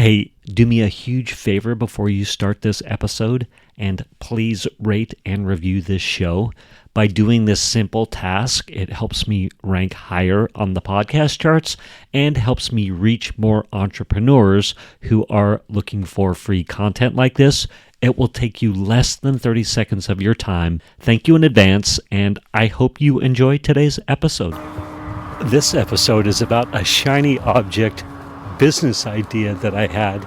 Hey, do me a huge favor before you start this episode, and please rate and review this show. By doing this simple task, it helps me rank higher on the podcast charts and helps me reach more entrepreneurs who are looking for free content like this. It will take you less than 30 seconds of your time. Thank you in advance, and I hope you enjoy today's episode. This episode is about a shiny object business idea that I had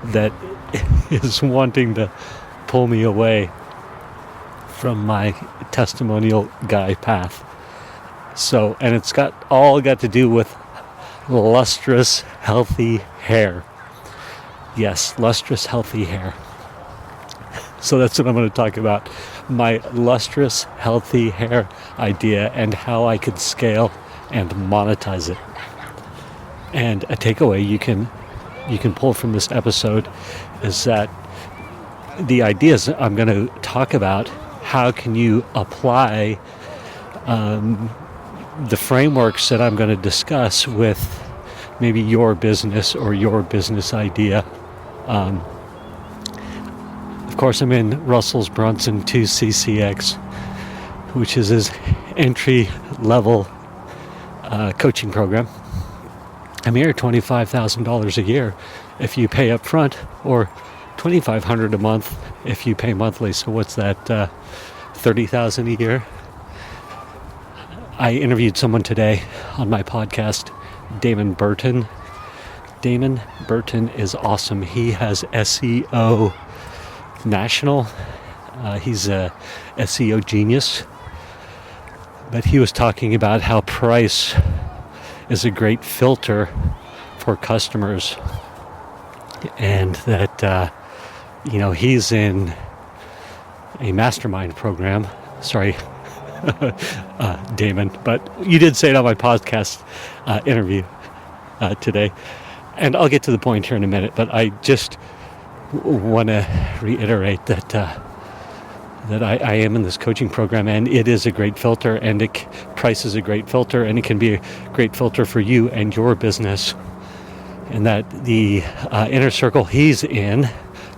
that is wanting to pull me away from my testimonial guy path. So, and it's got to do with lustrous, healthy hair. Yes, lustrous, healthy hair. So that's what I'm going to talk about. My lustrous, healthy hair idea and how I could scale and monetize it. And a takeaway you can pull from this episode is that the ideas I'm going to talk about, how can you apply the frameworks that I'm going to discuss with maybe your business or your business idea. Of course, I'm in Russell Brunson 2CCX, which is his entry-level coaching program. I'm here $25,000 a year if you pay up front, or $2,500 a month if you pay monthly. So what's that, $30,000 a year? I interviewed someone today on my podcast, Damon Burton. Damon Burton is awesome. He has SEO National. He's a SEO genius. But he was talking about how price is a great filter for customers, and that he's in a mastermind program. Sorry, Damon, but you did say it on my podcast interview today, and I'll get to the point here in a minute. But I just want to reiterate that I am in this coaching program, and it is a great filter, and price is a great filter, and it can be a great filter for you and your business. And that the inner circle he's in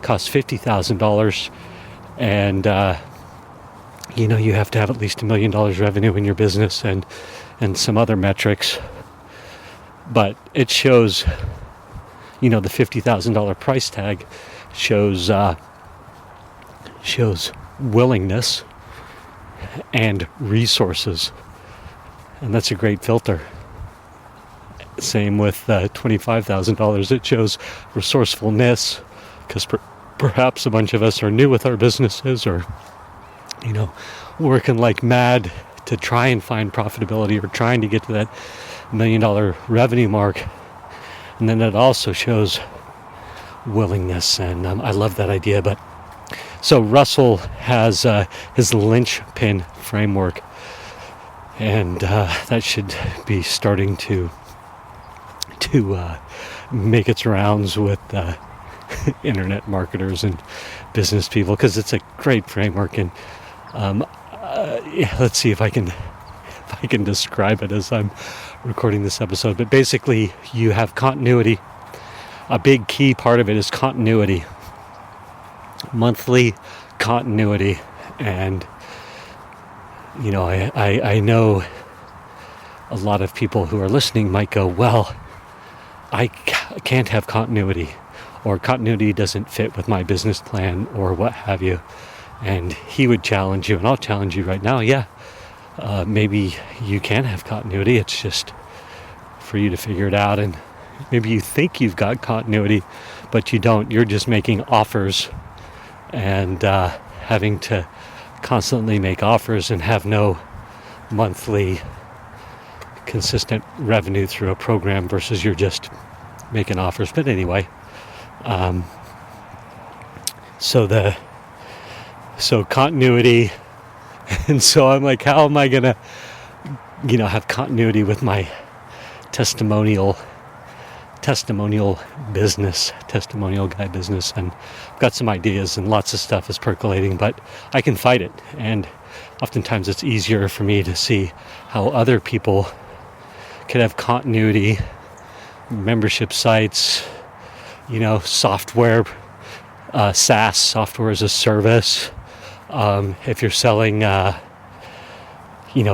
costs $50,000, and you have to have at least $1 million revenue in your business, and some other metrics. But it shows, the $50,000 price tag shows willingness and resources, and that's a great filter. Same with $25,000. It shows resourcefulness, because perhaps a bunch of us are new with our businesses, or working like mad to try and find profitability, or trying to get to that $1 million revenue mark. And then it also shows willingness, and I love that idea. But so Russell has his Linchpin Framework, and that should be starting to make its rounds with internet marketers and business people, because it's a great framework. And let's see if I can describe it as I'm recording this episode. But basically, you have continuity. A big key part of it is continuity. Monthly continuity. And I know a lot of people who are listening might go, well, I can't have continuity, or continuity doesn't fit with my business plan, or what have you. And he would challenge you, and I'll challenge you right now, maybe you can have continuity. It's just for you to figure it out. And maybe you think you've got continuity, but you don't. You're just making offers, and having to constantly make offers and have no monthly consistent revenue through a program, versus you're just making offers. But anyway, so continuity. And so I'm like, how am I gonna have continuity with my testimonial business, testimonial guy business? And I've got some ideas, and lots of stuff is percolating, but I can fight it. And oftentimes it's easier for me to see how other people could have continuity, membership sites, software, SaaS, software as a service. If you're selling,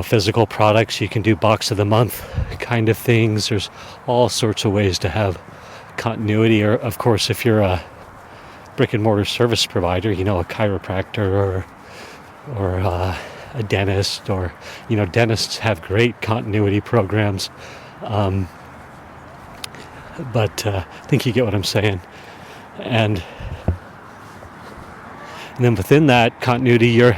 physical products, you can do box of the month kind of things. There's all sorts of ways to have continuity. Or, of course, if you're a brick and mortar service provider, a chiropractor or a dentist, or dentists have great continuity programs. But I think you get what I'm saying. And then within that continuity, you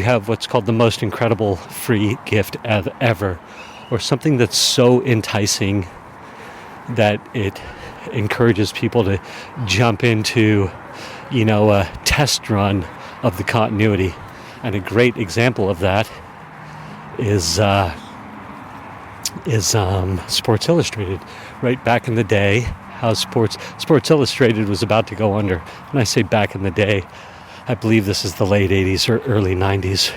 have what's called the most incredible free gift ever, or something that's so enticing that it encourages people to jump into, a test run of the continuity. And a great example of that is Sports Illustrated. Right back in the day, how Sports Illustrated was about to go under. When I say back in the day, I believe this is the late 80s or early 90s.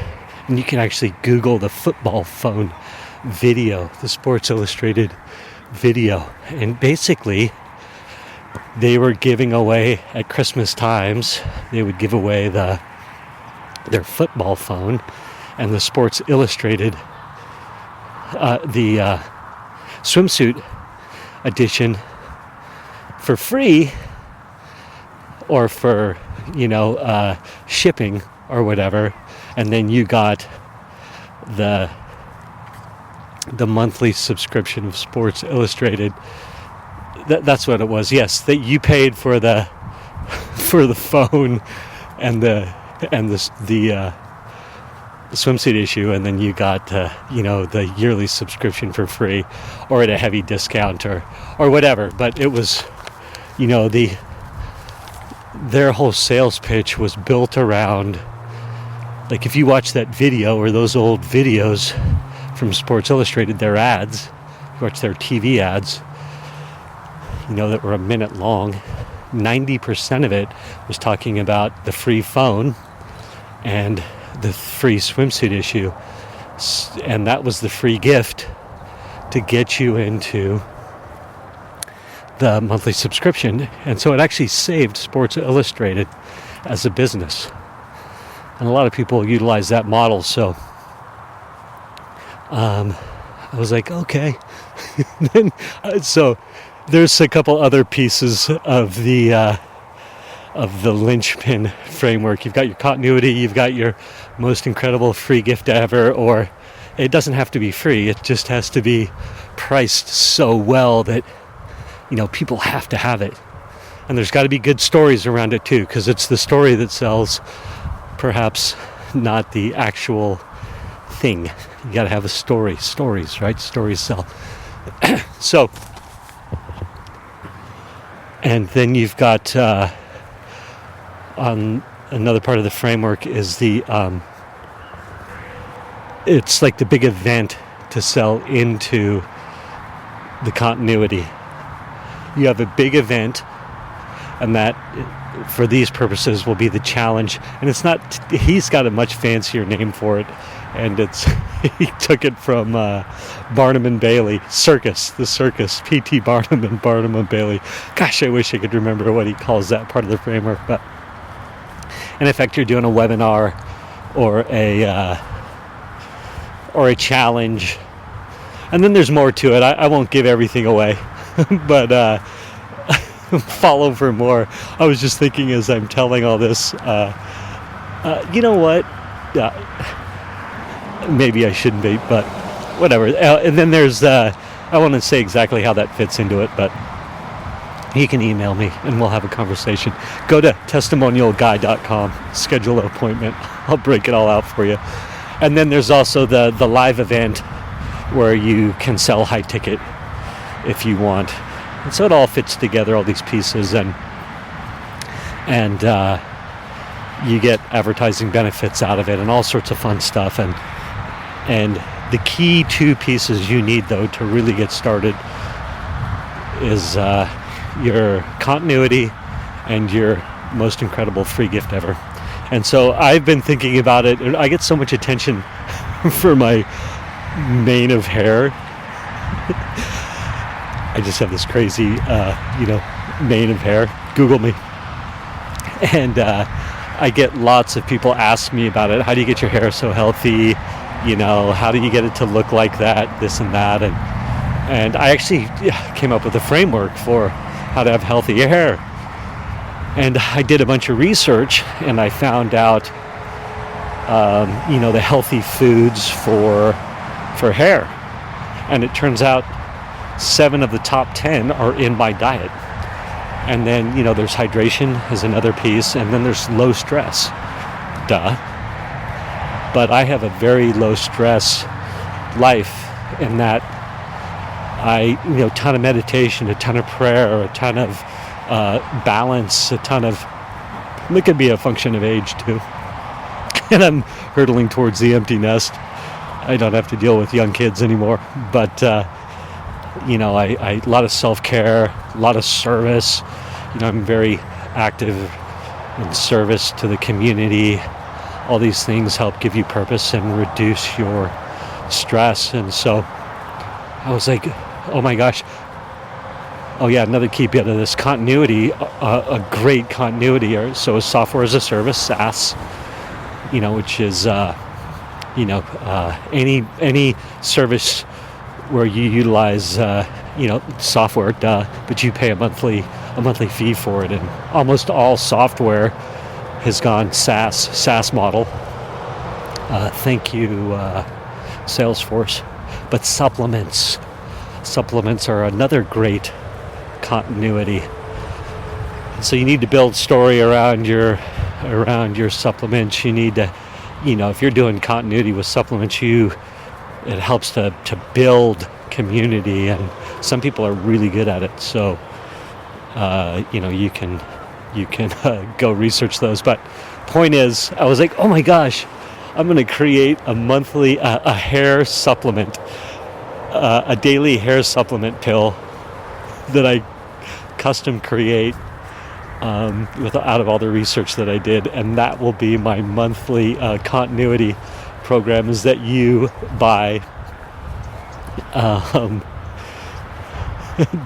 And you can actually Google the football phone video, the Sports Illustrated video. And basically, they were giving away at Christmas times, they would give away their football phone and the Sports Illustrated, the swimsuit edition for free, or for shipping or whatever, and then you got the monthly subscription of Sports Illustrated. That's what it was. Yes, that you paid for the phone and the swimsuit issue, and then you got the yearly subscription for free, or at a heavy discount, or whatever. But it was, their whole sales pitch was built around, like, if you watch that video or those old videos from Sports Illustrated, their ads, you watch their TV ads, that were a minute long, 90% of it was talking about the free phone and the free swimsuit issue. And that was the free gift to get you into the monthly subscription. And so it actually saved Sports Illustrated as a business. And a lot of people utilize that model. So I was like, okay. So there's a couple other pieces of the Linchpin Framework. You've got your continuity, you've got your most incredible free gift ever, or it doesn't have to be free, it just has to be priced so well that people have to have it. And there's got to be good stories around it too, because it's the story that sells, perhaps not the actual thing. You got to have a stories, right? Stories sell. So, and then you've got on another part of the framework is it's like the big event to sell into the continuity. You have a big event, and that, for these purposes, will be the challenge. And it's not, he's got a much fancier name for it, and he took it from Barnum and Bailey, the circus, P.T. Barnum and Barnum and Bailey. Gosh, I wish I could remember what he calls that part of the framework. But in effect, you're doing a webinar or a challenge, and then there's more to it. I won't give everything away. But follow for more. I was just thinking as I'm telling all this, you know what? Maybe I shouldn't be, but whatever. And then there's, I want to say exactly how that fits into it, but you can email me and we'll have a conversation. Go to testimonialguy.com, schedule an appointment. I'll break it all out for you. And then there's also the live event where you can sell high ticket if you want. And so it all fits together, all these pieces, and you get advertising benefits out of it and all sorts of fun stuff. And the key two pieces you need, though, to really get started is your continuity and your most incredible free gift ever. And so I've been thinking about it. I get so much attention for my mane of hair. I just have this crazy, mane of hair. Google me. And I get lots of people ask me about it. How do you get your hair so healthy? How do you get it to look like that, this and that? And I actually came up with a framework for how to have healthy hair. And I did a bunch of research, and I found out, the healthy foods for hair. And it turns out 7 of the top 10 are in my diet. And then, there's hydration is another piece, and then there's low stress. Duh. But I have a very low stress life in that I, a ton of meditation, a ton of prayer, a ton of balance, a ton of, it could be a function of age too. And I'm hurtling towards the empty nest. I don't have to deal with young kids anymore. But, a lot of self-care, a lot of service. I'm very active in service to the community. All these things help give you purpose and reduce your stress. And so I was like, oh my gosh. Oh yeah, another key bit of this continuity, a great continuity. So a software as a service, SaaS, which is, any service where you utilize, software, but you pay a monthly fee for it. And almost all software has gone SaaS model. Thank you, Salesforce. But supplements are another great continuity. So you need to build story around your supplements. You need to, if you're doing continuity with supplements, it helps to build community, and some people are really good at it. So you can go research those. But point is, I was like, oh my gosh, I'm going to create a monthly a hair supplement, a daily hair supplement pill that I custom create out of all the research that I did, and that will be my monthly continuity program. Is that you buy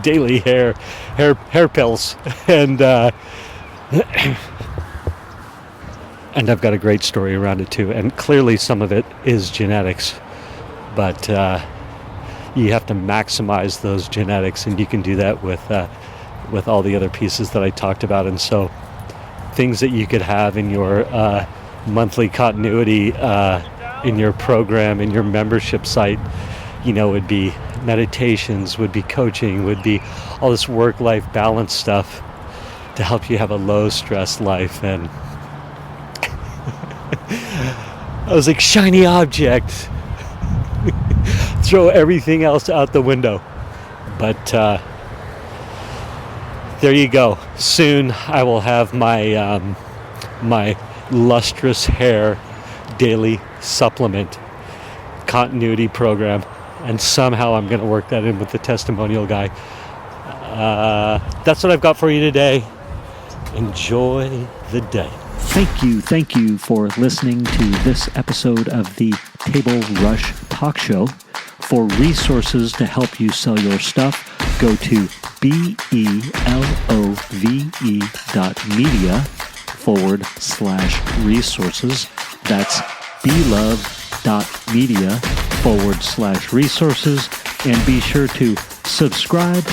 daily hair pills, and and I've got a great story around it too. And clearly some of it is genetics, but you have to maximize those genetics, and you can do that with all the other pieces that I talked about. And so things that you could have in your monthly continuity, in your program, in your membership site, would be meditations, would be coaching, would be all this work-life balance stuff to help you have a low-stress life. And I was like, shiny object. Throw everything else out the window. But there you go. Soon I will have my my lustrous hair daily supplement continuity program, and somehow I'm going to work that in with the testimonial guy. That's what I've got for you today. Enjoy the day. Thank you for listening to this episode of the Table Rush Talk Show. For resources to help you sell your stuff, go to belove.media/resources. That's belove.media/resources. And be sure to subscribe,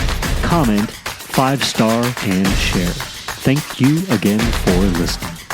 comment, 5-star, and share. Thank you again for listening.